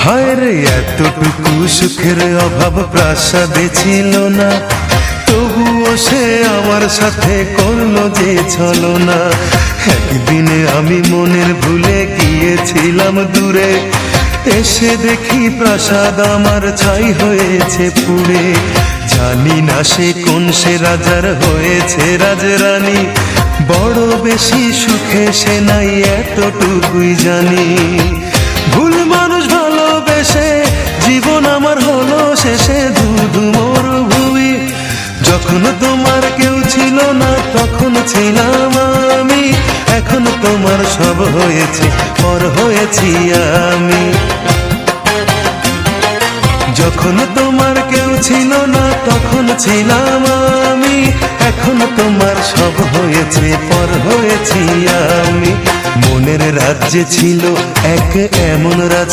হায় রে এতটুকু সুখের অভাব প্রাসাদে ছিল না, তবুও সে আমার সাথে করলো যে ছলনা। একদিনে আমি মনের ভুলে গিয়েছিলাম দূরে, এসে দেখি প্রাসাদ আমার ছাই হয়েছে পুড়ে। জানি না সে কোন সে রাজার হয়েছে রাজরানী, বড় বেশি সুখে সে নাই এতটুকুই জানি। ভুল মানুষ ভালোবেসে জীবন আমার হলো শেষে ধুধু মরুভূমি। যখন তোমার কেউ ছিল না তখন ছিলাম আমি, এখন তোমার সব হয়েছে পর হয়েছি আমি। যখন তোমার কেউ ছিল না তখন ছিলাম আমি, এখন তোমার সব হয়েছে পর হয়েছি আমি। মনের রাজ্যে ছিল এক এমন রাজ